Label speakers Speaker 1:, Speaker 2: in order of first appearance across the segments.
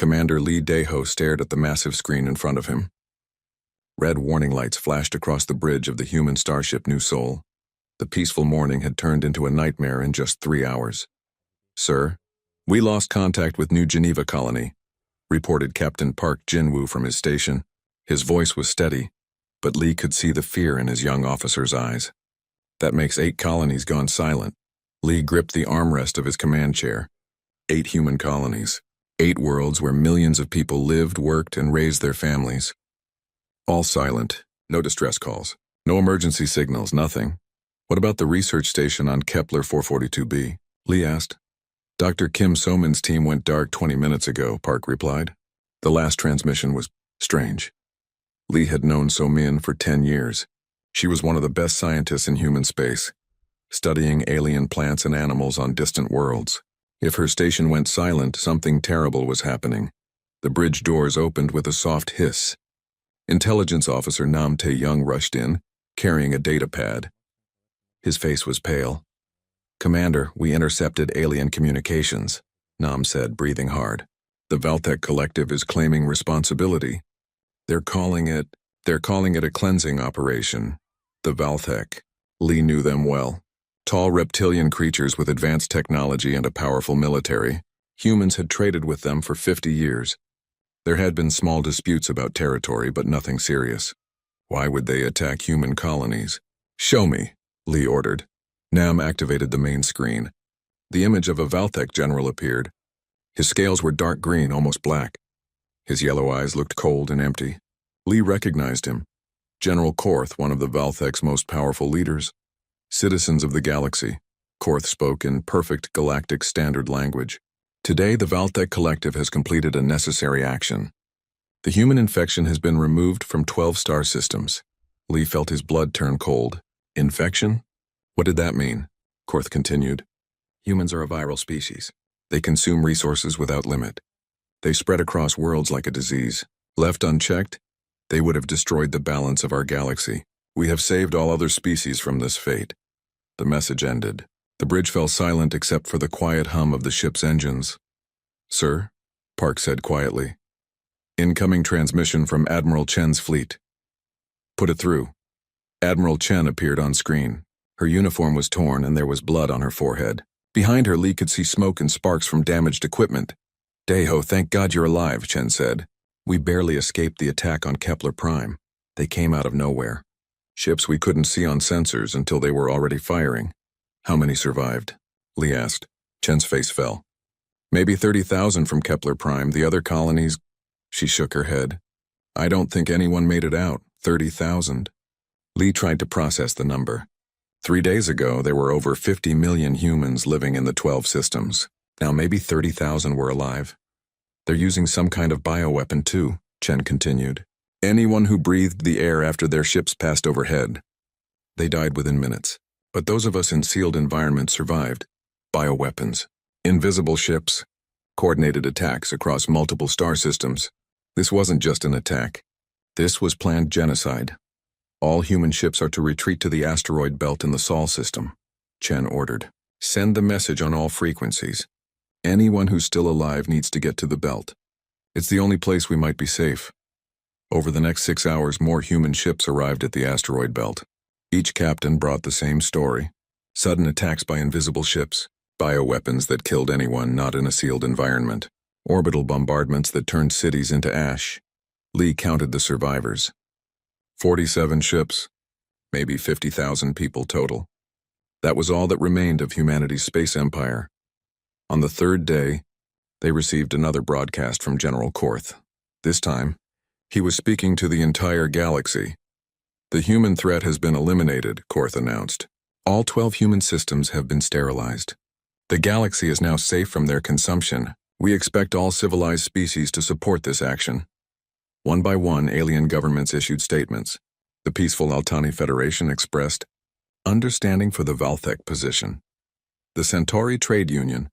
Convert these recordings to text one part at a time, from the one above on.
Speaker 1: Commander Lee Daeho stared at the massive screen in front of him. Red warning lights flashed across the bridge of the human starship New Seoul. The peaceful morning had turned into a nightmare in just 3 hours. "Sir, we lost contact with New Geneva Colony," reported Captain Park Jin-woo from his station. His voice was steady, but Lee could see the fear in his young officer's eyes. "That makes 8 colonies gone silent." Lee gripped the armrest of his command chair. 8 human colonies. 8 worlds where millions of people lived, worked, and raised their families. All silent. No distress calls. No emergency signals, nothing. "What about the research station on Kepler 442b? Lee asked. "Dr. Kim So-min's team went dark 20 minutes ago," Park replied. The last transmission was strange. Lee had known So-min for 10 years. She was one of the best scientists in human space, studying alien plants and animals on distant worlds. If her station went silent, something terrible was happening. The bridge doors opened with a soft hiss. Intelligence Officer Nam Tae-young rushed in, carrying a data pad. His face was pale. "Commander, we intercepted alien communications," Nam said, breathing hard. "The Valtech Collective is claiming responsibility. They're calling it a cleansing operation. The Valtech." Lee knew them well. Tall reptilian creatures with advanced technology and a powerful military. Humans had traded with them for 50 years. There had been small disputes about territory, but nothing serious. Why would they attack human colonies? "Show me," Lee ordered. Nam activated the main screen. The image of a Valtech general appeared. His scales were dark green, almost black. His yellow eyes looked cold and empty. Lee recognized him. General Korth, one of the Valtech's most powerful leaders. "Citizens of the galaxy," Korth spoke in perfect galactic standard language. "Today, the Valtech Collective has completed a necessary action. The human infection has been removed from 12 star systems." Lee felt his blood turn cold. "Infection? What did that mean?" Korth continued. "Humans are a viral species. They consume resources without limit. They spread across worlds like a disease. Left unchecked, they would have destroyed the balance of our galaxy. We have saved all other species from this fate." The message ended. The bridge fell silent except for the quiet hum of the ship's engines. "Sir," Park said quietly. "Incoming transmission from Admiral Chen's fleet." "Put it through." Admiral Chen appeared on screen. Her uniform was torn and there was blood on her forehead. Behind her, Lee could see smoke and sparks from damaged equipment. "Daeho, thank God you're alive," Chen said. "We barely escaped the attack on Kepler Prime. They came out of nowhere. Ships we couldn't see on sensors until they were already firing." "How many survived?" Lee asked. Chen's face fell. "Maybe 30,000 from Kepler Prime. The other colonies..." She shook her head. "I don't think anyone made it out. 30,000. Lee tried to process the number. 3 days ago, there were over 50 million humans living in the 12 systems. Now maybe 30,000 were alive. They're using some kind of bioweapon too," Chen continued. "Anyone who breathed the air after their ships passed overhead. They died within minutes. But those of us in sealed environments survived. Bioweapons, invisible ships, coordinated attacks across multiple star systems. This wasn't just an attack. This was planned genocide. All human ships are to retreat to the asteroid belt in the Sol system," Chen ordered. "Send the message on all frequencies. Anyone who's still alive needs to get to the belt. It's the only place we might be safe." Over the next 6 hours, more human ships arrived at the asteroid belt. Each captain brought the same story. Sudden attacks by invisible ships, bioweapons that killed anyone not in a sealed environment, orbital bombardments that turned cities into ash. Lee counted the survivors. 47 ships, maybe 50,000 people total. That was all that remained of humanity's space empire. On the 3rd day, they received another broadcast from General Korth. This time, he was speaking to the entire galaxy. "The human threat has been eliminated," Korth announced. "All 12 human systems have been sterilized. The galaxy is now safe from their consumption. We expect all civilized species to support this action." One by one, alien governments issued statements. The peaceful Altani Federation expressed understanding for the Valtech position. The Centauri Trade Union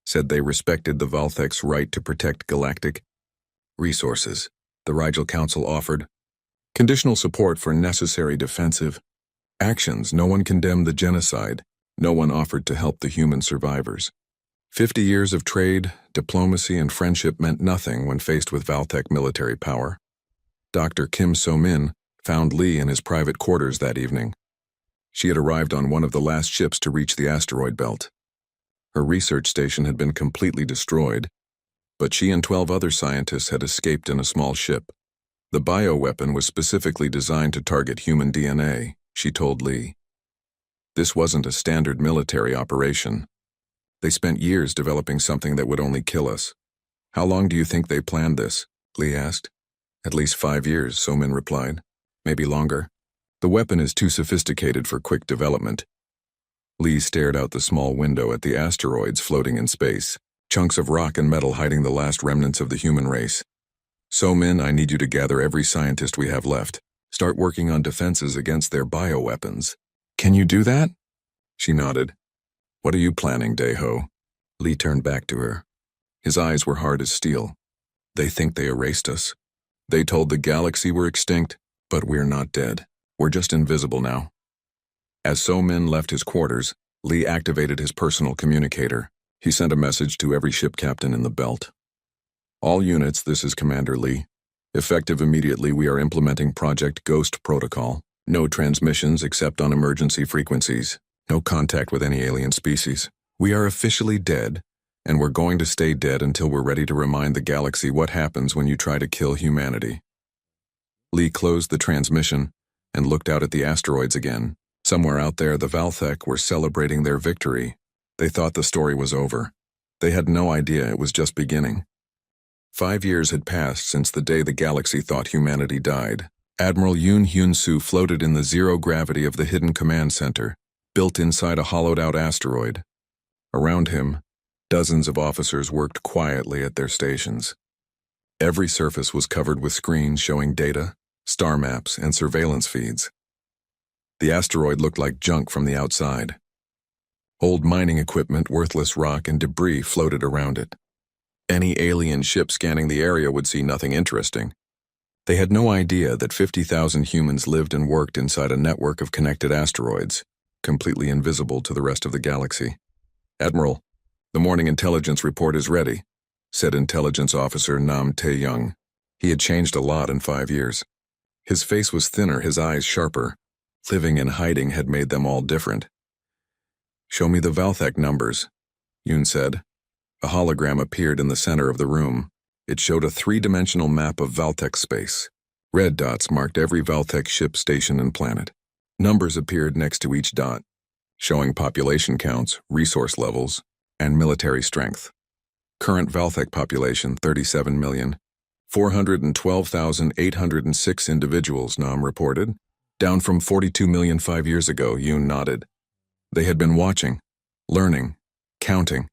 Speaker 1: said they respected the Valtech's right to protect galactic resources. The Rigel Council offered conditional support for necessary defensive actions. No one condemned the genocide. No one offered to help the human survivors. 50 years of trade, diplomacy, and friendship meant nothing when faced with Valtech military power. Dr. Kim So-min found Lee in his private quarters that evening. She had arrived on one of the last ships to reach the asteroid belt. Her research station had been completely destroyed, but she and 12 other scientists had escaped in a small ship. The bioweapon was specifically designed to target human DNA, she told Lee. This wasn't a standard military operation. They spent years developing something that would only kill us. How long do you think they planned this? Lee asked. At least 5 years, So-min replied. Maybe longer. The weapon is too sophisticated for quick development. Lee stared out the small window at the asteroids floating in space, chunks of rock and metal hiding the last remnants of the human race. So-min, I need you to gather every scientist we have left. Start working on defenses against their bioweapons. Can you do that? She nodded. What are you planning, Dae-ho? Lee turned back to her. His eyes were hard as steel. They think they erased us. They told the galaxy we're extinct, but we're not dead. We're just invisible now. As So-min left his quarters, Lee activated his personal communicator. He sent a message to every ship captain in the belt. All units, this is Commander Lee. Effective immediately, we are implementing Project Ghost Protocol. No transmissions except on emergency frequencies. No contact with any alien species. We are officially dead, and we're going to stay dead until we're ready to remind the galaxy what happens when you try to kill humanity. Lee closed the transmission and looked out at the asteroids again. Somewhere out there, the Valtech were celebrating their victory. They thought the story was over. They had no idea it was just beginning. 5 years had passed since the day the galaxy thought humanity died. Admiral Yoon Hyun-soo floated in the zero gravity of the hidden command center, built inside a hollowed-out asteroid. Around him, dozens of officers worked quietly at their stations. Every surface was covered with screens showing data, star maps, and surveillance feeds. The asteroid looked like junk from the outside. Old mining equipment, worthless rock, and debris floated around it. Any alien ship scanning the area would see nothing interesting. They had no idea that 50,000 humans lived and worked inside a network of connected asteroids, completely invisible to the rest of the galaxy. Admiral, the morning intelligence report is ready, said intelligence officer Nam Tae-young. He had changed a lot in 5 years. His face was thinner, his eyes sharper. Living and hiding had made them all different. Show me the Valtech numbers, Yoon said. A hologram appeared in the center of the room. It showed a 3-dimensional map of Valtech space. Red dots marked every Valtech ship, station, and planet. Numbers appeared next to each dot, showing population counts, resource levels, and military strength. Current Valtech population 37,412,806 individuals, Nam reported, down from 42 million 5 years ago. Yoon nodded. They had been watching, learning, counting.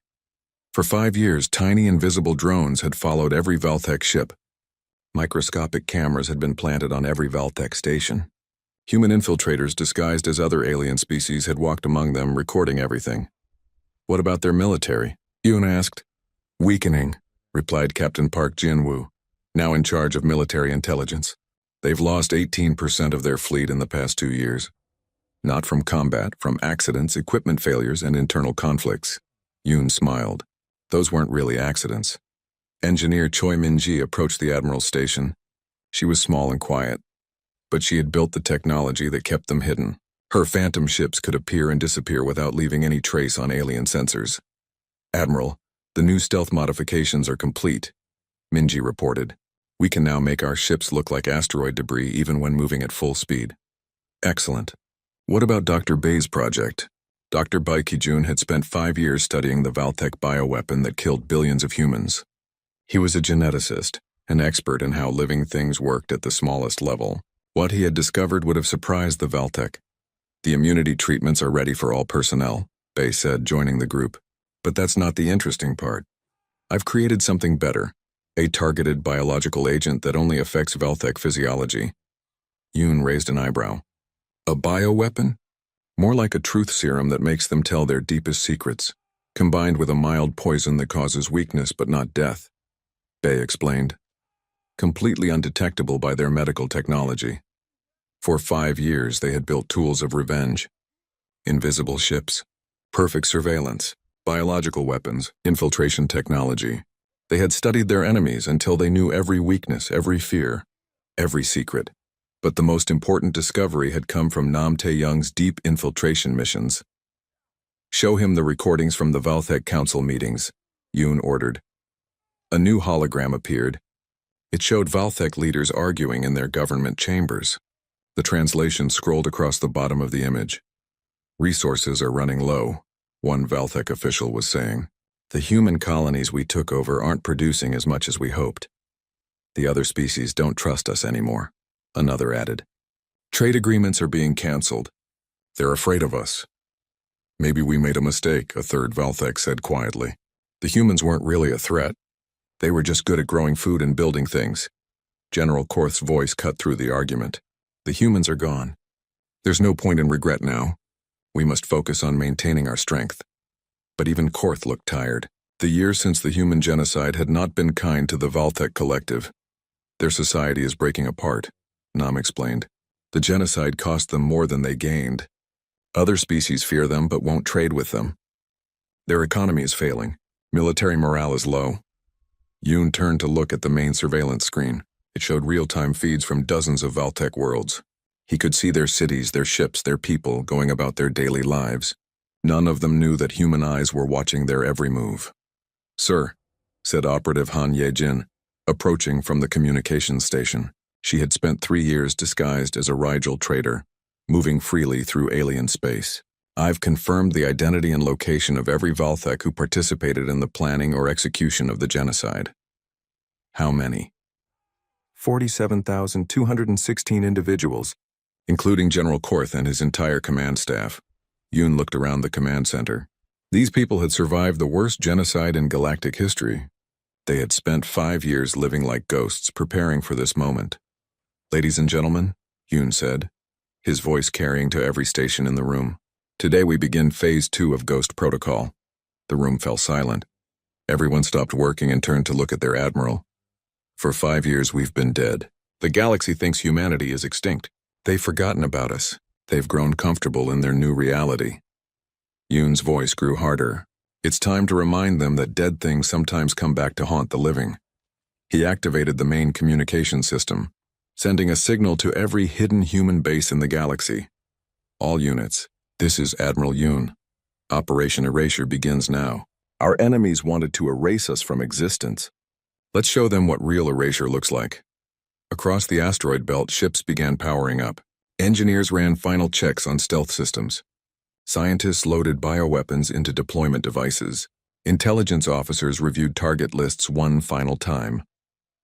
Speaker 1: For 5 years, tiny invisible drones had followed every Valtech ship. Microscopic cameras had been planted on every Valtech station. Human infiltrators disguised as other alien species had walked among them, recording everything. What about their military? Yoon asked. Weakening, replied Captain Park Jin-woo, now in charge of military intelligence. They've lost 18% of their fleet in the past 2 years. Not from combat, from accidents, equipment failures, and internal conflicts. Yoon smiled. Those weren't really accidents. Engineer Choi Min-ji approached the Admiral's station. She was small and quiet, but she had built the technology that kept them hidden. Her phantom ships could appear and disappear without leaving any trace on alien sensors. Admiral, the new stealth modifications are complete, Min-ji reported. We can now make our ships look like asteroid debris even when moving at full speed. Excellent. What about Dr. Bae's project? Dr. Bae Ki-jun had spent 5 years studying the Valtech bioweapon that killed billions of humans. He was a geneticist, an expert in how living things worked at the smallest level. What he had discovered would have surprised the Valtech. The immunity treatments are ready for all personnel, Bae said, joining the group. But that's not the interesting part. I've created something better, a targeted biological agent that only affects Valtech physiology. Yoon raised an eyebrow. A bioweapon? More like a truth serum that makes them tell their deepest secrets, combined with a mild poison that causes weakness but not death, Bae explained. Completely undetectable by their medical technology. For 5 years they had built tools of revenge. Invisible ships, perfect surveillance, biological weapons, infiltration technology. They had studied their enemies until they knew every weakness, every fear, every secret. But the most important discovery had come from Nam Tae-young's deep infiltration missions. "Show him the recordings from the Valthek Council meetings," Yoon ordered. A new hologram appeared. It showed Valthek leaders arguing in their government chambers. The translation scrolled across the bottom of the image. "Resources are running low," one Valthek official was saying. "The human colonies we took over aren't producing as much as we hoped. The other species don't trust us anymore," another added. "Trade agreements are being canceled. They're afraid of us." "Maybe we made a mistake," a third Valthek said quietly. "The humans weren't really a threat. They were just good at growing food and building things." General Korth's voice cut through the argument. "The humans are gone. There's no point in regret now. We must focus on maintaining our strength." But even Korth looked tired. The years since the human genocide had not been kind to the Valthek collective. "Their society is breaking apart," Nam explained. "The genocide cost them more than they gained. Other species fear them but won't trade with them. Their economy is failing. Military morale is low." Yoon turned to look at the main surveillance screen. It showed real-time feeds from dozens of Valthek worlds. He could see their cities, their ships, their people going about their daily lives. None of them knew that human eyes were watching their every move. "Sir," said Operative Han Ye-jin, approaching from the communications station. She had spent 3 years disguised as a Rigel trader, moving freely through alien space. "I've confirmed the identity and location of every Valthek who participated in the planning or execution of the genocide." "How many?" 47,216 individuals, including General Korth and his entire command staff. Yoon looked around the command center. These people had survived the worst genocide in galactic history. They had spent 5 years living like ghosts, preparing for this moment. "Ladies and gentlemen," Yoon said, his voice carrying to every station in the room. "Today we begin Phase 2 of Ghost Protocol." The room fell silent. Everyone stopped working and turned to look at their admiral. "For 5 years we've been dead. The galaxy thinks humanity is extinct. They've forgotten about us. They've grown comfortable in their new reality." Yoon's voice grew harder. "It's time to remind them that dead things sometimes come back to haunt the living." He activated the main communication system, sending a signal to every hidden human base in the galaxy. "All units, this is Admiral Yoon. Operation Erasure begins now. Our enemies wanted to erase us from existence. Let's show them what real erasure looks like." Across the asteroid belt, ships began powering up. Engineers ran final checks on stealth systems. Scientists loaded bioweapons into deployment devices. Intelligence officers reviewed target lists one final time.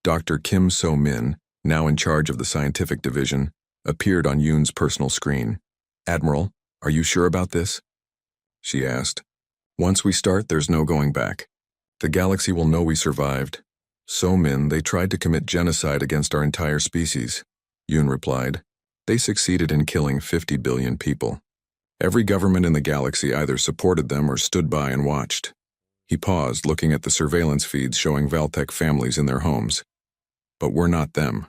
Speaker 1: Dr. Kim So-min, now in charge of the scientific division, appeared on Yoon's personal screen. "Admiral, are you sure about this?" she asked. "Once we start, there's no going back. The galaxy will know we survived." "So-min, they tried to commit genocide against our entire species," Yoon replied. "They succeeded in killing 50 billion people. Every government in the galaxy either supported them or stood by and watched." He paused, looking at the surveillance feeds showing Valthek families in their homes. "But we're not them.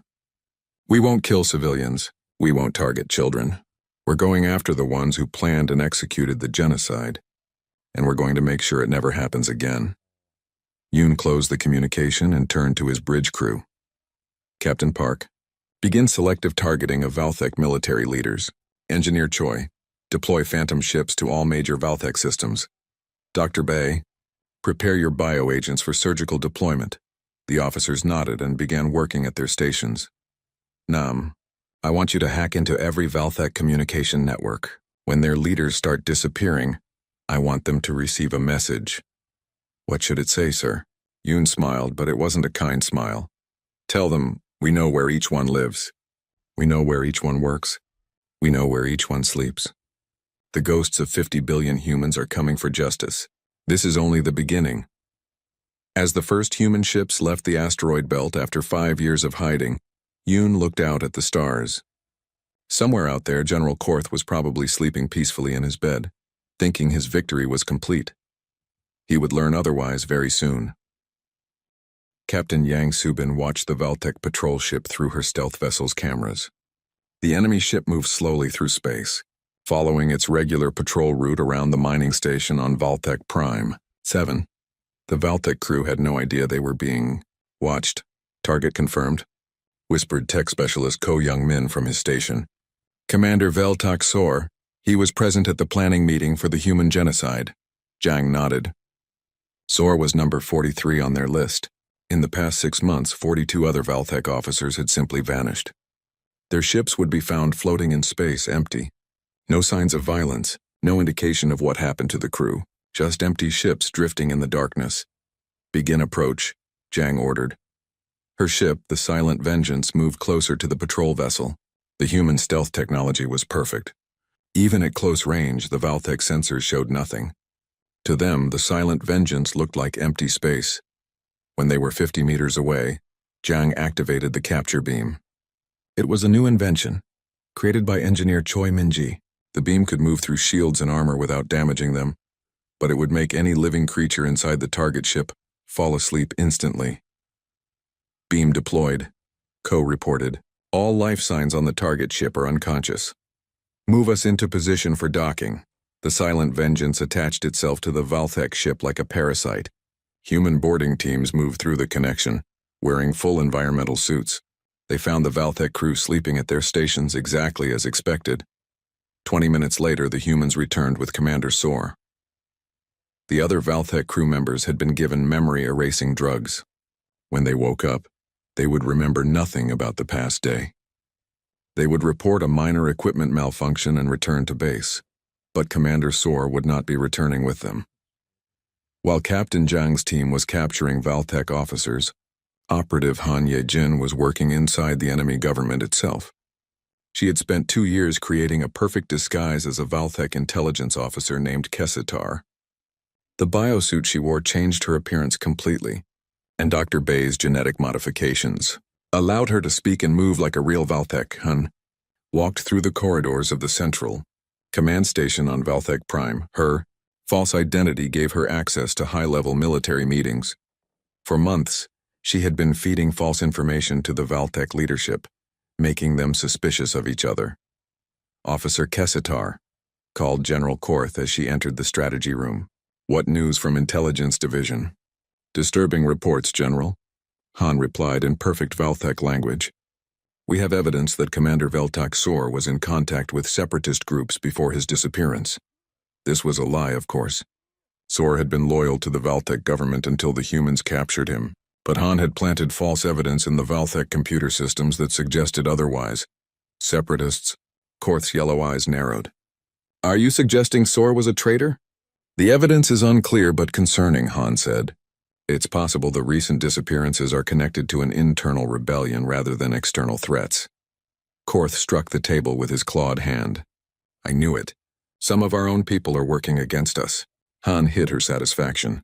Speaker 1: We won't kill civilians. We won't target children. We're going after the ones who planned and executed the genocide. And we're going to make sure it never happens again." Yoon closed the communication and turned to his bridge crew. "Captain Park, begin selective targeting of Valthek military leaders. Engineer Choi, deploy phantom ships to all major Valthek systems. Dr. Bay, prepare your bioagents for surgical deployment." The officers nodded and began working at their stations. "Nam, I want you to hack into every Valthek communication network. When their leaders start disappearing, I want them to receive a message." "What should it say, sir?" Yoon smiled, but it wasn't a kind smile. "Tell them, we know where each one lives. We know where each one works. We know where each one sleeps. The ghosts of 50 billion humans are coming for justice. This is only the beginning." As the first human ships left the asteroid belt after 5 years of hiding, Yoon looked out at the stars. Somewhere out there, General Korth was probably sleeping peacefully in his bed, thinking his victory was complete. He would learn otherwise very soon. Captain Yang Subin watched the Valthek patrol ship through her stealth vessel's cameras. The enemy ship moved slowly through space, following its regular patrol route around the mining station on Valthek Prime. 7. The Valtech crew had no idea they were being watched. Target confirmed, whispered tech specialist Ko Young-min from his station. Commander Veltak Sor, he was present at the planning meeting for the human genocide. Jang nodded. Sor was number 43 on their list. In the past 6 months, 42 other Valtech officers had simply vanished. Their ships would be found floating in space, empty. No signs of violence, no indication of what happened to the crew, just empty ships drifting in the darkness. Begin approach, Jang ordered. Her ship, the Silent Vengeance, moved closer to the patrol vessel. The human stealth technology was perfect. Even at close range, the Valtech sensors showed nothing. To them, the Silent Vengeance looked like empty space. When they were 50 meters away, Jang activated the capture beam. It was a new invention, created by engineer Choi Min-ji. The beam could move through shields and armor without damaging them, but it would make any living creature inside the target ship fall asleep instantly. Beam deployed, Ko reported. All life signs on the target ship are unconscious. Move us into position for docking. The Silent Vengeance attached itself to the Valtech ship like a parasite. Human boarding teams moved through the connection, wearing full environmental suits. They found the Valtech crew sleeping at their stations exactly as expected. 20 minutes later, the humans returned with Commander Sor. The other Valtech crew members had been given memory-erasing drugs. When they woke up, they would remember nothing about the past day. They would report a minor equipment malfunction and return to base, but Commander Sor would not be returning with them. While Captain Jang's team was capturing Valtech officers, Operative Han Ye-jin was working inside the enemy government itself. She had spent 2 years creating a perfect disguise as a Valtech intelligence officer named Kesitar. The biosuit she wore changed her appearance completely, and Dr. Bay's genetic modifications allowed her to speak and move like a real Valtech. Han walked through the corridors of the Central Command Station on Valtech Prime. Her false identity gave her access to high-level military meetings. For months, she had been feeding false information to the Valtech leadership, making them suspicious of each other. Officer Kesitar called General Korth as she entered the strategy room. What news from Intelligence Division? Disturbing reports, General. Han replied in perfect Valtech language. We have evidence that Commander Veltak Sor was in contact with separatist groups before his disappearance. This was a lie, of course. Sor had been loyal to the Valtech government until the humans captured him, but Han had planted false evidence in the Valtech computer systems that suggested otherwise. Separatists. Korth's yellow eyes narrowed. Are you suggesting Sor was a traitor? The evidence is unclear but concerning, Han said. It's possible the recent disappearances are connected to an internal rebellion rather than external threats. Korth struck the table with his clawed hand. I knew it. Some of our own people are working against us. Han hid her satisfaction.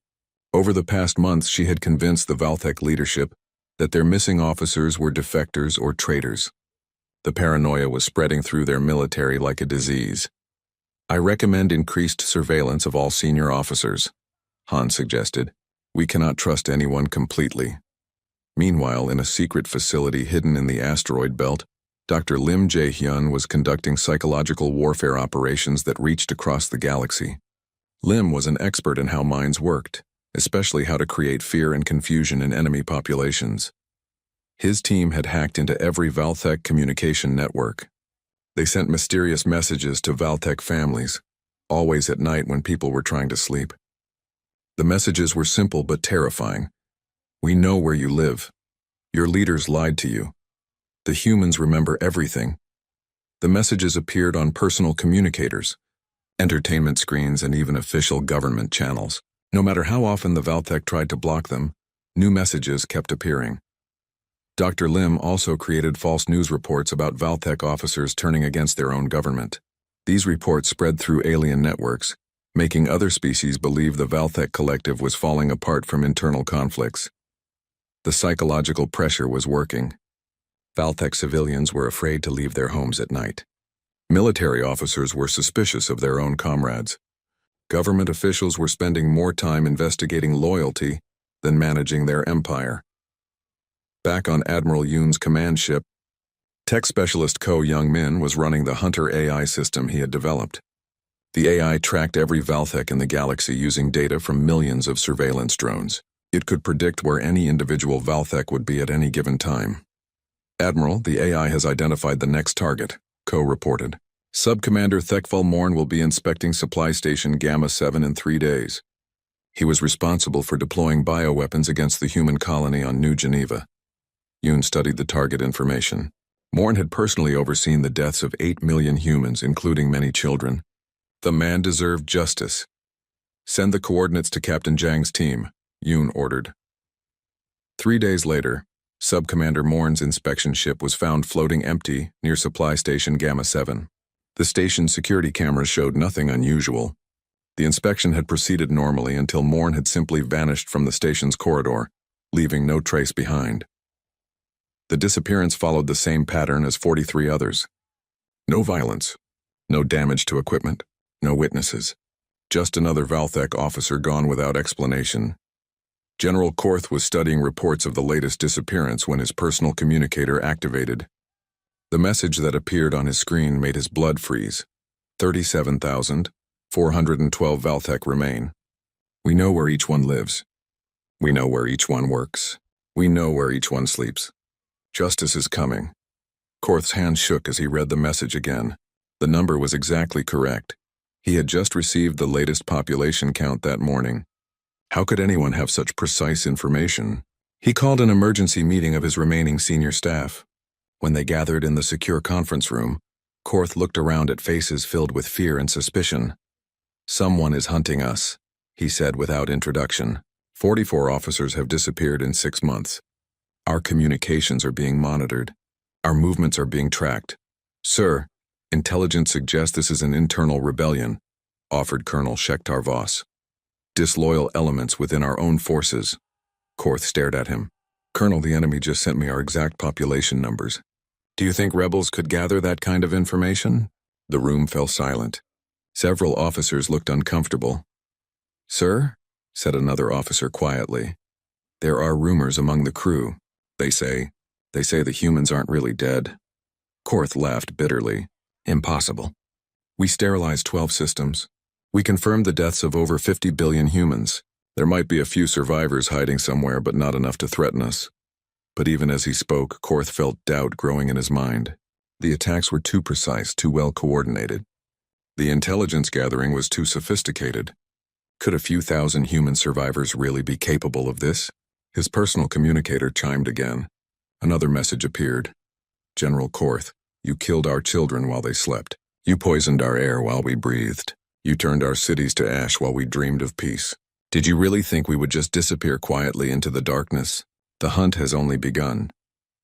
Speaker 1: Over the past months, she had convinced the Valtech leadership that their missing officers were defectors or traitors. The paranoia was spreading through their military like a disease. I recommend increased surveillance of all senior officers, Han suggested. We cannot trust anyone completely. Meanwhile, in a secret facility hidden in the asteroid belt, Dr. Lim Jae-hyun was conducting psychological warfare operations that reached across the galaxy. Lim was an expert in how minds worked, especially how to create fear and confusion in enemy populations. His team had hacked into every Valtech communication network. They sent mysterious messages to Valtech families, always at night when people were trying to sleep. The messages were simple but terrifying. We know where you live. Your leaders lied to you. The humans remember everything. The messages appeared on personal communicators, entertainment screens, and even official government channels. No matter how often the Valtech tried to block them, new messages kept appearing. Dr. Lim also created false news reports about Valtech officers turning against their own government. These reports spread through alien networks, making other species believe the Valtech collective was falling apart from internal conflicts. The psychological pressure was working. Valtech civilians were afraid to leave their homes at night. Military officers were suspicious of their own comrades. Government officials were spending more time investigating loyalty than managing their empire. Back on Admiral Yoon's command ship, tech specialist Ko Young-min was running the Hunter AI system he had developed. The AI tracked every Valthek in the galaxy using data from millions of surveillance drones. It could predict where any individual Valthek would be at any given time. Admiral, the AI has identified the next target, Co reported. Subcommander Thekful Morn will be inspecting Supply Station Gamma 7 in 3 days. He was responsible for deploying bioweapons against the human colony on New Geneva. Yoon studied the target information. Morn had personally overseen the deaths of 8 million humans, including many children. The man deserved justice. Send the coordinates to Captain Zhang's team, Yoon ordered. 3 days later, Subcommander Morn's inspection ship was found floating empty near Supply Station Gamma 7. The station's security cameras showed nothing unusual. The inspection had proceeded normally until Morn had simply vanished from the station's corridor, leaving no trace behind. The disappearance followed the same pattern as 43 others. No violence, no damage to equipment, no witnesses. Just another Valthek officer gone without explanation. General Korth was studying reports of the latest disappearance when his personal communicator activated. The message that appeared on his screen made his blood freeze. 37,412 Valthek remain. We know where each one lives. We know where each one works. We know where each one sleeps. Justice is coming. Korth's hand shook as he read the message again. The number was exactly correct. He had just received the latest population count that morning. How could anyone have such precise information? He called an emergency meeting of his remaining senior staff. When they gathered in the secure conference room, Korth looked around at faces filled with fear and suspicion. Someone is hunting us, he said without introduction. 44 officers have disappeared in 6 months. Our communications are being monitored. Our movements are being tracked. Sir, intelligence suggests this is an internal rebellion, offered Colonel Shekhtar Voss. Disloyal elements within our own forces. Korth stared at him. Colonel, the enemy just sent me our exact population numbers. Do you think rebels could gather that kind of information? The room fell silent. Several officers looked uncomfortable. Sir, said another officer quietly, there are rumors among the crew. They say the humans aren't really dead. Korth laughed bitterly. Impossible. We sterilized 12 systems. We confirmed the deaths of over 50 billion humans. There might be a few survivors hiding somewhere, but not enough to threaten us. But even as he spoke, Korth felt doubt growing in his mind. The attacks were too precise, too well coordinated. The intelligence gathering was too sophisticated. Could a few thousand human survivors really be capable of this? His personal communicator chimed again. Another message appeared. General Korth, you killed our children while they slept. You poisoned our air while we breathed. You turned our cities to ash while we dreamed of peace. Did you really think we would just disappear quietly into the darkness? The hunt has only begun.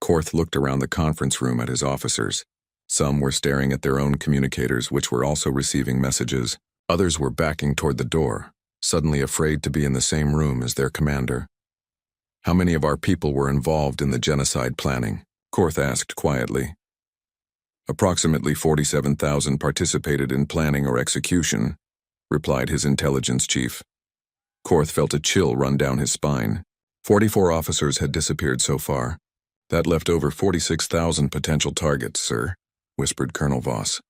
Speaker 1: Korth looked around the conference room at his officers. Some were staring at their own communicators, which were also receiving messages. Others were backing toward the door, suddenly afraid to be in the same room as their commander. How many of our people were involved in the genocide planning? Korth asked quietly. Approximately 47,000 participated in planning or execution, replied his intelligence chief. Korth felt a chill run down his spine. 44 officers had disappeared so far. That left over 46,000 potential targets, sir, whispered Colonel Voss.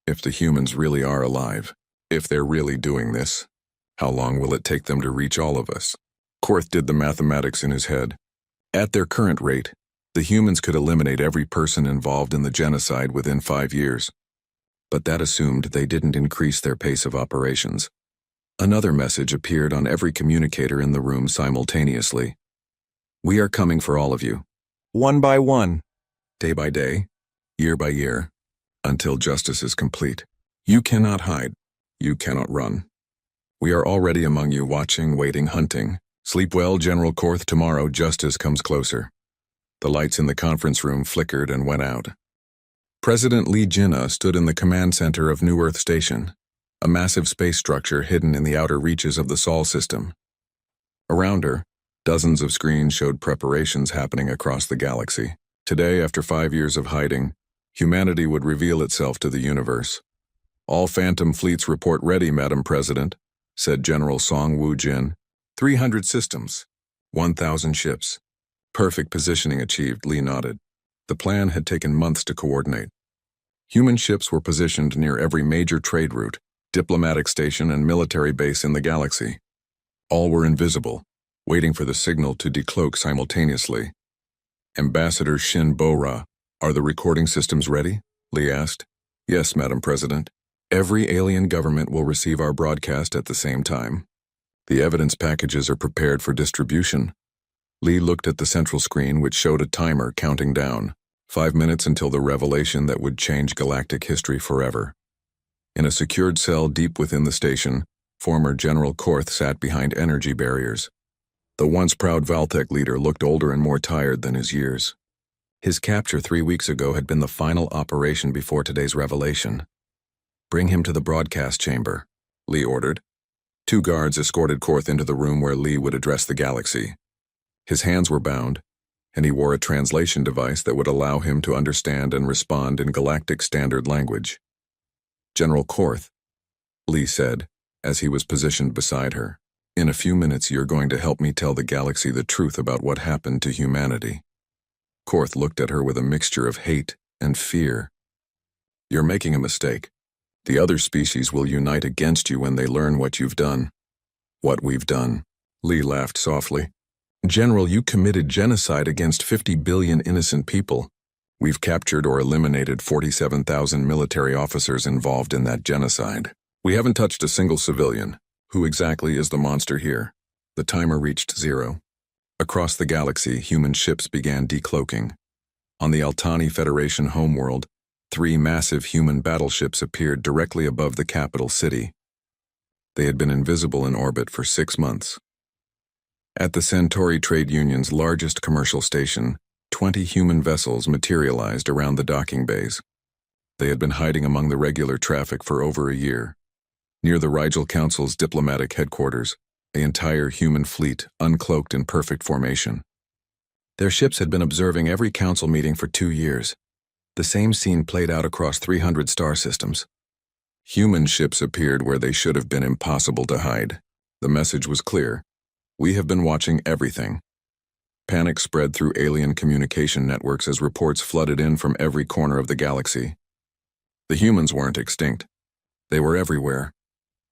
Speaker 1: If the humans really are alive, if they're really doing this, how long will it take them to reach all of us? Korth did the mathematics in his head. At their current rate, the humans could eliminate every person involved in the genocide within 5 years. But that assumed they didn't increase their pace of operations. Another message appeared on every communicator in the room simultaneously. We are coming for all of you. One by one. Day by day. Year by year. Until justice is complete. You cannot hide. You cannot run. We are already among you, watching, waiting, hunting. Sleep well, General Korth. Tomorrow justice comes closer. The lights in the conference room flickered and went out. President Lee Jinnah stood in the command center of New Earth Station, a massive space structure hidden in the outer reaches of the Sol system. Around her, dozens of screens showed preparations happening across the galaxy. Today, after 5 years of hiding, humanity would reveal itself to the universe. All Phantom fleets report ready, Madam President, said General Song Woo-jin. 300 systems, 1,000 ships. Perfect positioning achieved, Lee nodded. The plan had taken months to coordinate. Human ships were positioned near every major trade route, diplomatic station and military base in the galaxy. All were invisible, waiting for the signal to decloak simultaneously. Ambassador Shin Bora, are the recording systems ready? Lee asked. Yes, Madam President. Every alien government will receive our broadcast at the same time. The evidence packages are prepared for distribution. Lee looked at the central screen, which showed a timer counting down, 5 minutes until the revelation that would change galactic history forever. In a secured cell deep within the station, former General Korth sat behind energy barriers. The once proud Valtech leader looked older and more tired than his years. His capture 3 weeks ago had been the final operation before today's revelation. Bring him to the broadcast chamber, Lee ordered. 2 guards escorted Korth into the room where Lee would address the galaxy. His hands were bound, and he wore a translation device that would allow him to understand and respond in galactic standard language. General Korth, Lee said, as he was positioned beside her. In a few minutes you're going to help me tell the galaxy the truth about what happened to humanity. Korth looked at her with a mixture of hate and fear. You're making a mistake. The other species will unite against you when they learn what you've done. What we've done. Lee laughed softly. General, you committed genocide against 50 billion innocent people. We've captured or eliminated 47,000 military officers involved in that genocide. We haven't touched a single civilian. Who exactly is the monster here? The timer reached 0. Across the galaxy, human ships began decloaking. On the Altani Federation homeworld, 3 massive human battleships appeared directly above the capital city. They had been invisible in orbit for 6 months. At the Centauri Trade Union's largest commercial station, 20 human vessels materialized around the docking bays. They had been hiding among the regular traffic for over a year. Near the Rigel Council's diplomatic headquarters, the entire human fleet uncloaked in perfect formation. Their ships had been observing every council meeting for 2 years. The same scene played out across 300 star systems. Human ships appeared where they should have been impossible to hide. The message was clear. We have been watching everything. Panic spread through alien communication networks as reports flooded in from every corner of the galaxy. The humans weren't extinct. They were everywhere.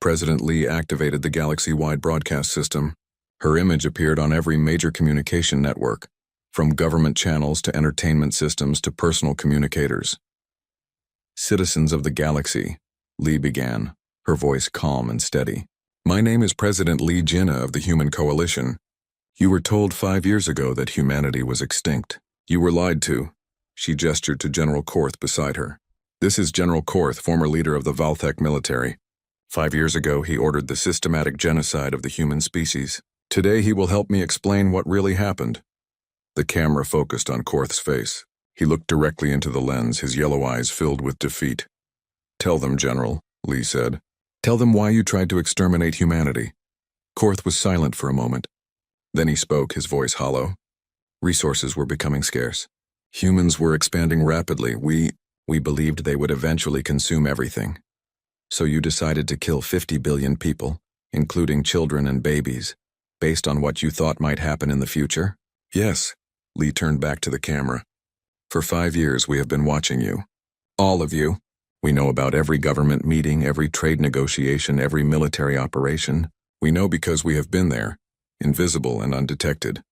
Speaker 1: President Lee activated the galaxy-wide broadcast system. Her image appeared on every major communication network, from government channels to entertainment systems to personal communicators. Citizens of the galaxy, Lee began, her voice calm and steady. My name is President Lee Jinnah of the Human Coalition. You were told 5 years ago that humanity was extinct. You were lied to. She gestured to General Korth beside her. This is General Korth, former leader of the Valtech military. 5 years ago, he ordered the systematic genocide of the human species. Today, he will help me explain what really happened. The camera focused on Korth's face. He looked directly into the lens, his yellow eyes filled with defeat. Tell them, General, Lee said. Tell them why you tried to exterminate humanity. Korth was silent for a moment. Then he spoke, his voice hollow. Resources were becoming scarce. Humans were expanding rapidly. We believed they would eventually consume everything. So you decided to kill 50 billion people, including children and babies, based on what you thought might happen in the future? Yes, Lee turned back to the camera. For 5 years we have been watching you. All of you. We know about every government meeting, every trade negotiation, every military operation. We know because we have been there, invisible and undetected.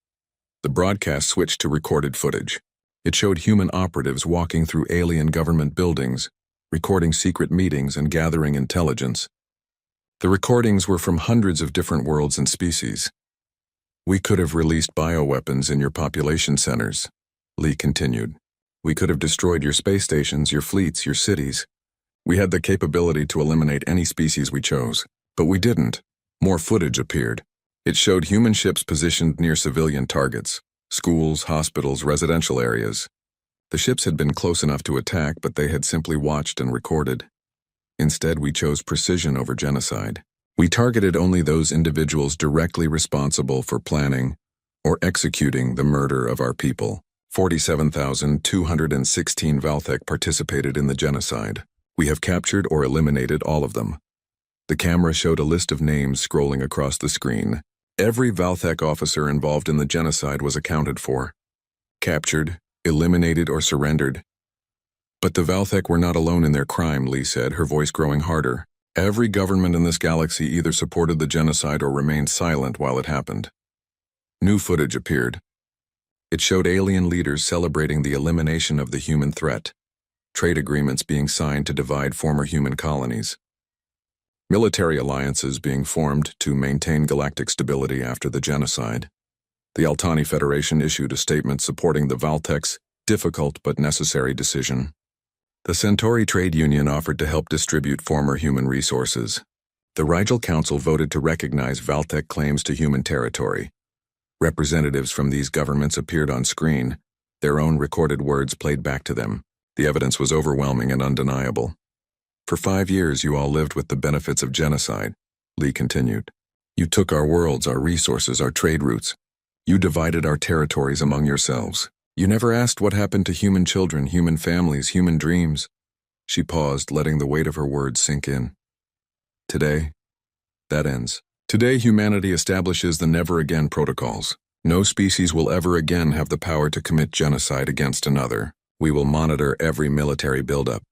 Speaker 1: The broadcast switched to recorded footage. It showed human operatives walking through alien government buildings, recording secret meetings and gathering intelligence. The recordings were from hundreds of different worlds and species. We could have released bioweapons in your population centers, Lee continued. We could have destroyed your space stations, your fleets, your cities. We had the capability to eliminate any species we chose, but we didn't. More footage appeared. It showed human ships positioned near civilian targets, schools, hospitals, residential areas. The ships had been close enough to attack, but they had simply watched and recorded. Instead, we chose precision over genocide. We targeted only those individuals directly responsible for planning or executing the murder of our people. 47,216 Valtech participated in the genocide. We have captured or eliminated all of them. The camera showed a list of names scrolling across the screen. Every Valtech officer involved in the genocide was accounted for. Captured, eliminated, or surrendered. But the Valtech were not alone in their crime, Lee said, her voice growing harder. Every government in this galaxy either supported the genocide or remained silent while it happened. New footage appeared. It showed alien leaders celebrating the elimination of the human threat, trade agreements being signed to divide former human colonies, military alliances being formed to maintain galactic stability after the genocide. The Altani Federation issued a statement supporting the Valtek's difficult but necessary decision. The Centauri Trade Union offered to help distribute former human resources. The Rigel Council voted to recognize Valtek claims to human territory. Representatives from these governments appeared on screen, their own recorded words played back to them. The evidence was overwhelming and undeniable. For 5 years you all lived with the benefits of genocide, Lee continued. You took our worlds, our resources, our trade routes. You divided our territories among yourselves. You never asked what happened to human children, human families, human dreams. She paused, letting the weight of her words sink in. Today, that ends. Today, humanity establishes the Never Again protocols. No species will ever again have the power to commit genocide against another. We will monitor every military buildup,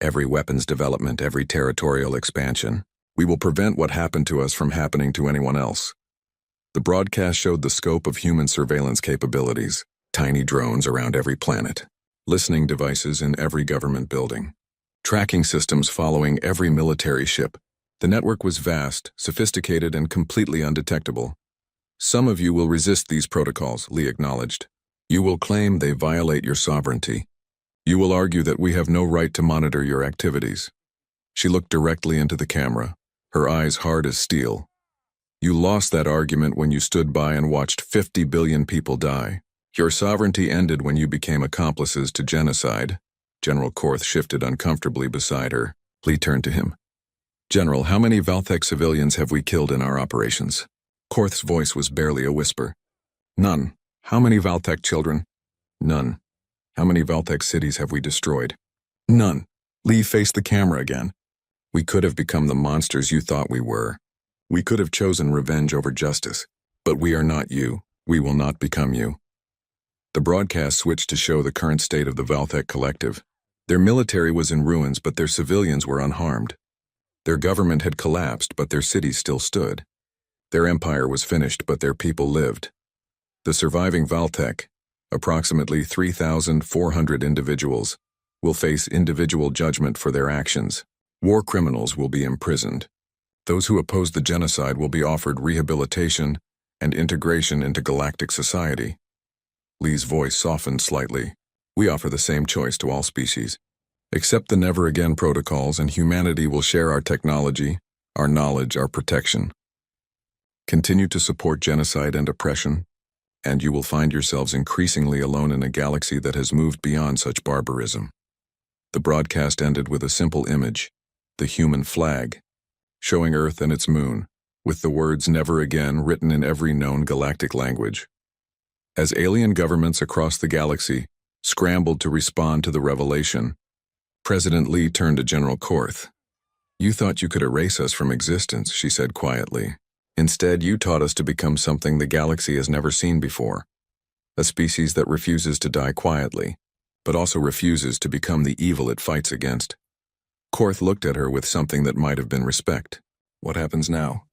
Speaker 1: every weapons development, every territorial expansion. We will prevent what happened to us from happening to anyone else. The broadcast showed the scope of human surveillance capabilities, tiny drones around every planet, listening devices in every government building, tracking systems following every military ship. The network was vast, sophisticated, and completely undetectable. Some of you will resist these protocols, Lee acknowledged. You will claim they violate your sovereignty. You will argue that we have no right to monitor your activities. She looked directly into the camera, her eyes hard as steel. You lost that argument when you stood by and watched 50 billion people die. Your sovereignty ended when you became accomplices to genocide. General Korth shifted uncomfortably beside her. Lee turned to him. General, how many Valtek civilians have we killed in our operations? Korth's voice was barely a whisper. None. How many Valtek children? None. How many Valtek cities have we destroyed? None. Lee faced the camera again. We could have become the monsters you thought we were. We could have chosen revenge over justice. But we are not you. We will not become you. The broadcast switched to show the current state of the Valtek collective. Their military was in ruins, but their civilians were unharmed. Their government had collapsed, but their cities still stood. Their empire was finished, but their people lived. The surviving Valtek, approximately 3,400 individuals, will face individual judgment for their actions. War criminals will be imprisoned. Those who oppose the genocide will be offered rehabilitation and integration into galactic society. Lee's voice softened slightly. We offer the same choice to all species. Accept the Never Again protocols and humanity will share our technology, our knowledge, our protection. Continue to support genocide and oppression, and you will find yourselves increasingly alone in a galaxy that has moved beyond such barbarism. The broadcast ended with a simple image, the human flag, showing Earth and its moon, with the words Never Again written in every known galactic language. As alien governments across the galaxy scrambled to respond to the revelation, President Lee turned to General Korth. You thought you could erase us from existence, she said quietly. Instead, you taught us to become something the galaxy has never seen before. A species that refuses to die quietly, but also refuses to become the evil it fights against. Korth looked at her with something that might have been respect. What happens now?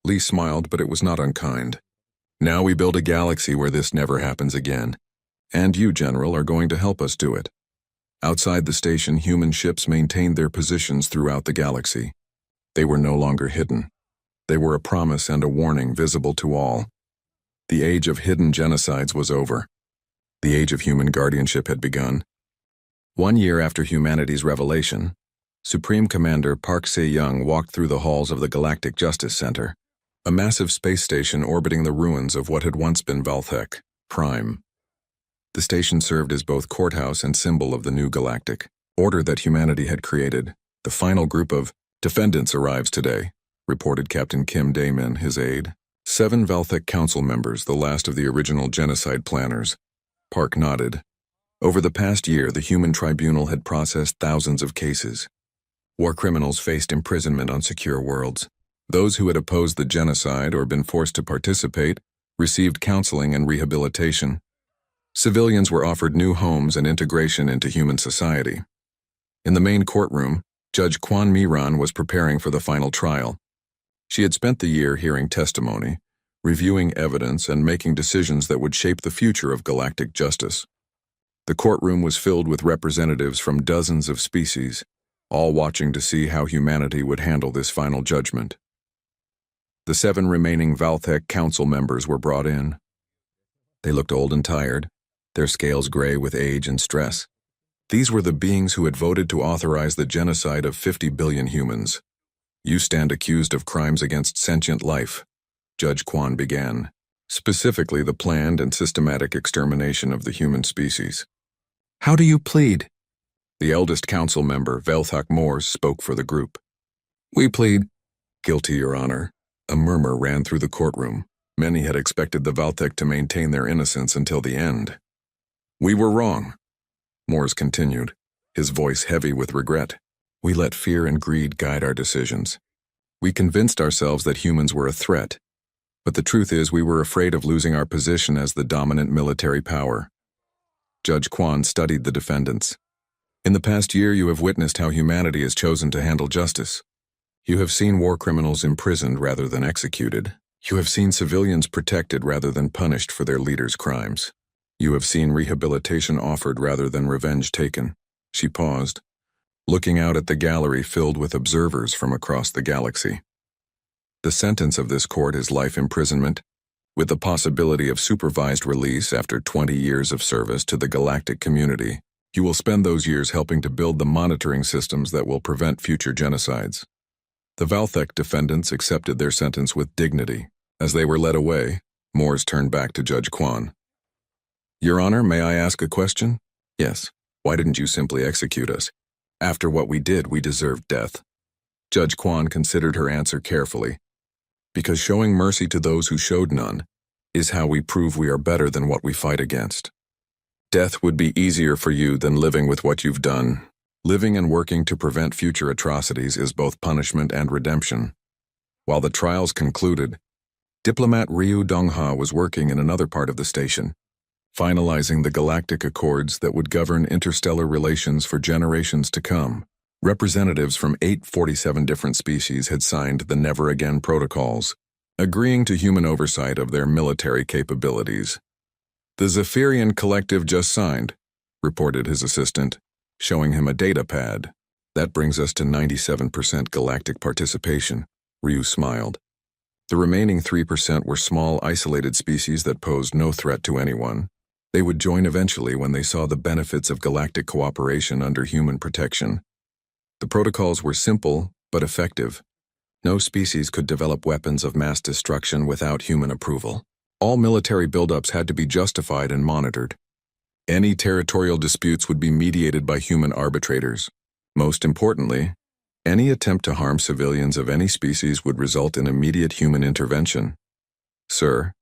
Speaker 1: Lee smiled, but it was not unkind. Now we build a galaxy where this never happens again. And you, General, are going to help us do it. Outside the station, human ships maintained their positions throughout the galaxy. They were no longer hidden. They were a promise and a warning visible to all. The age of hidden genocides was over. The age of human guardianship had begun. 1 year after humanity's revelation, Supreme Commander Park Se-young walked through the halls of the Galactic Justice Center, a massive space station orbiting the ruins of what had once been Valtek Prime. The station served as both courthouse and symbol of the new galactic order that humanity had created. The final group of defendants arrives today, reported Captain Kim Daemin, his aide. 7 Valtek Council members, the last of the original genocide planners. Park nodded. Over the past year, the Human Tribunal had processed thousands of cases. War criminals faced imprisonment on secure worlds. Those who had opposed the genocide or been forced to participate received counseling and rehabilitation. Civilians were offered new homes and integration into human society. In the main courtroom, Judge Kwan Miran was preparing for the final trial. She had spent the year hearing testimony, reviewing evidence, and making decisions that would shape the future of galactic justice. The courtroom was filled with representatives from dozens of species, all watching to see how humanity would handle this final judgment. The 7 remaining Valthek council members were brought in. They looked old and tired, their scales gray with age and stress. These were the beings who had voted to authorize the genocide of 50 billion humans. You stand accused of crimes against sentient life, Judge Kwan began, specifically the planned and systematic extermination of the human species. How do you plead? The eldest council member, Velthak Moors, spoke for the group. We plead guilty, Your Honor. A murmur ran through the courtroom. Many had expected the Valthek to maintain their innocence until the end. We were wrong, Moors continued, his voice heavy with regret. We let fear and greed guide our decisions. We convinced ourselves that humans were a threat, but the truth is we were afraid of losing our position as the dominant military power. Judge Kwan studied the defendants. In the past year, you have witnessed how humanity has chosen to handle justice. You have seen war criminals imprisoned rather than executed. You have seen civilians protected rather than punished for their leaders' crimes. You have seen rehabilitation offered rather than revenge taken. She paused, looking out at the gallery filled with observers from across the galaxy. The sentence of this court is life imprisonment, with the possibility of supervised release after 20 years of service to the galactic community. You will spend those years helping to build the monitoring systems that will prevent future genocides. The Valthek defendants accepted their sentence with dignity. As they were led away, Moors turned back to Judge Kwan. Your Honor, may I ask a question? Yes. Why didn't you simply execute us? After what we did, we deserved death. Judge Kwan considered her answer carefully. Because showing mercy to those who showed none is how we prove we are better than what we fight against. Death would be easier for you than living with what you've done. Living and working to prevent future atrocities is both punishment and redemption. While the trials concluded, diplomat Ryu Dongha was working in another part of the station, finalizing the galactic accords that would govern interstellar relations for generations to come. Representatives from 847 different species had signed the Never Again protocols, agreeing to human oversight of their military capabilities. The Zephyrian Collective just signed, reported his assistant, showing him a data pad. That brings us to 97% galactic participation, Ryu smiled. The remaining 3% were small, isolated species that posed no threat to anyone. They would join eventually when they saw the benefits of galactic cooperation under human protection. The protocols were simple, but effective. No species could develop weapons of mass destruction without human approval. All military buildups had to be justified and monitored. Any territorial disputes would be mediated by human arbitrators. Most importantly, any attempt to harm civilians of any species would result in immediate human intervention. Sir,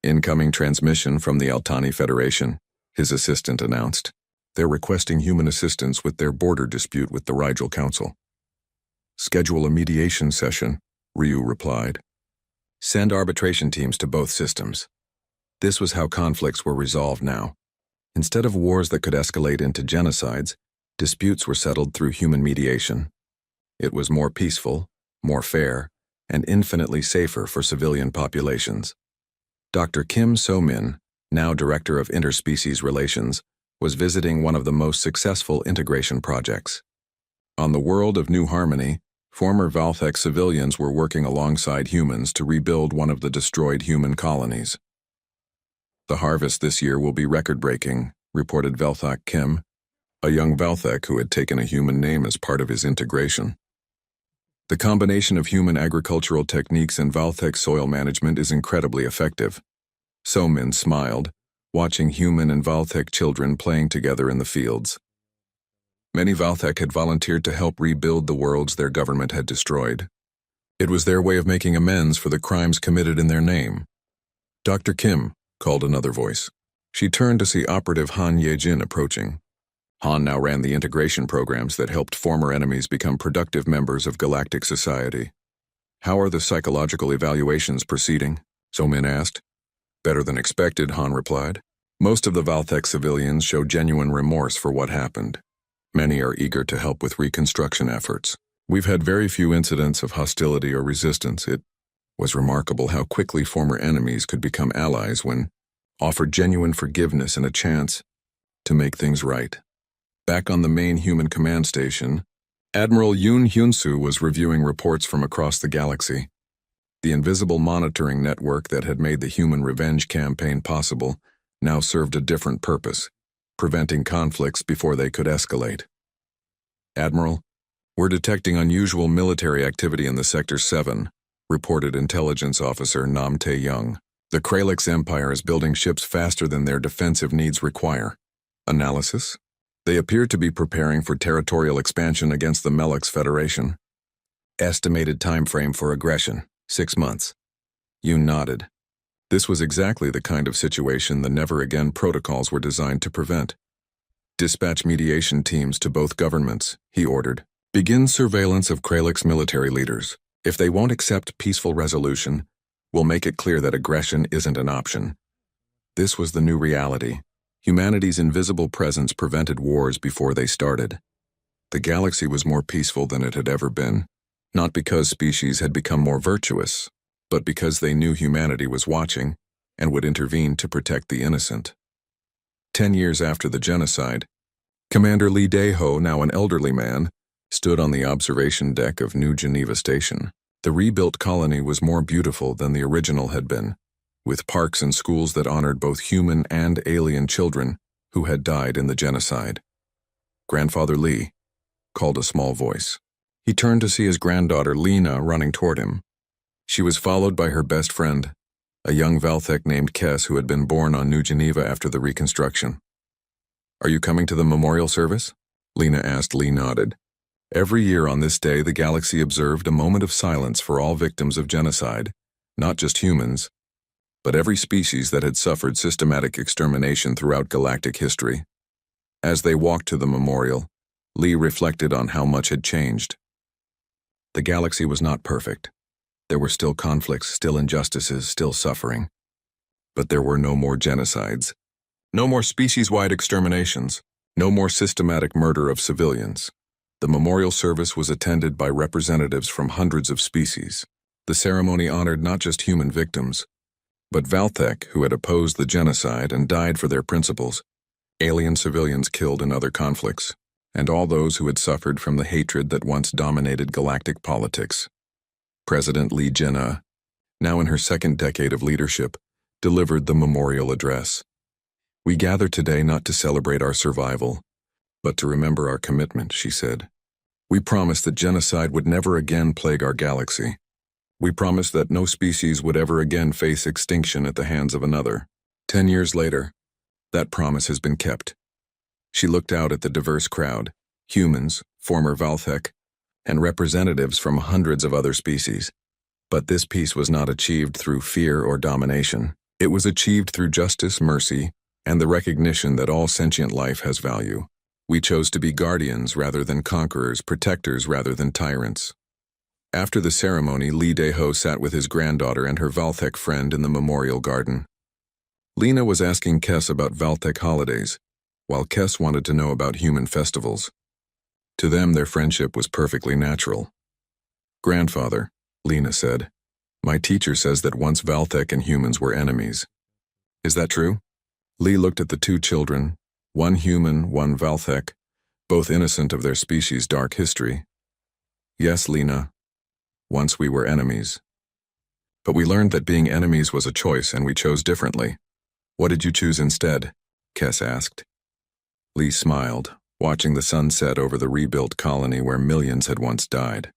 Speaker 1: incoming transmission from the Altani Federation, his assistant announced. They're requesting human assistance with their border dispute with the Rigel Council. Schedule a mediation session, Ryu replied. Send arbitration teams to both systems. This was how conflicts were resolved now. Instead of wars that could escalate into genocides, disputes were settled through human mediation. It was more peaceful, more fair, and infinitely safer for civilian populations. Dr. Kim So-min, now Director of Interspecies Relations, was visiting one of the most successful integration projects. On the world of New Harmony, former Valthek civilians were working alongside humans to rebuild one of the destroyed human colonies. The harvest this year will be record-breaking, reported Velthak Kim, a young Valthek who had taken a human name as part of his integration. The combination of human agricultural techniques and Valthek soil management is incredibly effective. So-min smiled, watching human and Valthek children playing together in the fields. Many Valthek had volunteered to help rebuild the worlds their government had destroyed. It was their way of making amends for the crimes committed in their name. Dr. Kim, called another voice. She turned to see Operative Han Yejin approaching. Han now ran the integration programs that helped former enemies become productive members of galactic society. How are the psychological evaluations proceeding? So-min asked. Better than expected, Han replied. Most of the Valthek civilians show genuine remorse for what happened. Many are eager to help with reconstruction efforts. We've had very few incidents of hostility or resistance. It was remarkable how quickly former enemies could become allies when offered genuine forgiveness and a chance to make things right. Back on the main human command station, Admiral Yoon Hyun-soo was reviewing reports from across the galaxy. The invisible monitoring network that had made the human revenge campaign possible now served a different purpose, preventing conflicts before they could escalate. "Admiral, we're detecting unusual military activity in the Sector 7, reported Intelligence Officer Nam Tae-young. The Kralix Empire is building ships faster than their defensive needs require. Analysis? They appear to be preparing for territorial expansion against the Melix Federation. Estimated time frame for aggression, 6 months. Yoon nodded. This was exactly the kind of situation the Never Again protocols were designed to prevent. Dispatch mediation teams to both governments, he ordered. Begin surveillance of Kralix military leaders. If they won't accept peaceful resolution, we'll make it clear that aggression isn't an option. This was the new reality. Humanity's invisible presence prevented wars before they started. The galaxy was more peaceful than it had ever been, not because species had become more virtuous, but because they knew humanity was watching and would intervene to protect the innocent. 10 years after the genocide, Commander Lee Dae-ho, now an elderly man, stood on the observation deck of New Geneva Station. The rebuilt colony was more beautiful than the original had been, with parks and schools that honored both human and alien children who had died in the genocide. "Grandfather Lee," called a small voice. He turned to see his granddaughter Lena running toward him. She was followed by her best friend, a young Valthek named Kes who had been born on New Geneva after the reconstruction. "Are you coming to the memorial service?" Lena asked. Lee nodded. Every year on this day, the galaxy observed a moment of silence for all victims of genocide, not just humans, but every species that had suffered systematic extermination throughout galactic history. As they walked to the memorial, Lee reflected on how much had changed. The galaxy was not perfect. There were still conflicts, still injustices, still suffering. But there were no more genocides. No more species-wide exterminations. No more systematic murder of civilians. The memorial service was attended by representatives from hundreds of species. The ceremony honored not just human victims, but Valthek, who had opposed the genocide and died for their principles, alien civilians killed in other conflicts, and all those who had suffered from the hatred that once dominated galactic politics. President Lee Jae-na, now in her second decade of leadership, delivered the memorial address. "We gather today not to celebrate our survival, but to remember our commitment," she said. "We promise that genocide would never again plague our galaxy. We promise that no species would ever again face extinction at the hands of another." 10 years later, that promise has been kept. She looked out at the diverse crowd, humans, former Valthek, and representatives from hundreds of other species. But this peace was not achieved through fear or domination. It was achieved through justice, mercy, and the recognition that all sentient life has value. We chose to be guardians rather than conquerors, protectors rather than tyrants. After the ceremony, Lee Dae-ho sat with his granddaughter and her Valthek friend in the memorial garden. Lena was asking Kes about Valthek holidays, while Kes wanted to know about human festivals. To them, their friendship was perfectly natural. "Grandfather," Lena said, "my teacher says that once Valthek and humans were enemies. Is that true?" Lee looked at the two children, one human, one Valthek, both innocent of their species' dark history. "Yes, Lena. Once we were enemies. But we learned that being enemies was a choice and we chose differently. What did you choose instead?" Kes asked. Lee smiled, watching the sun set over the rebuilt colony where millions had once died.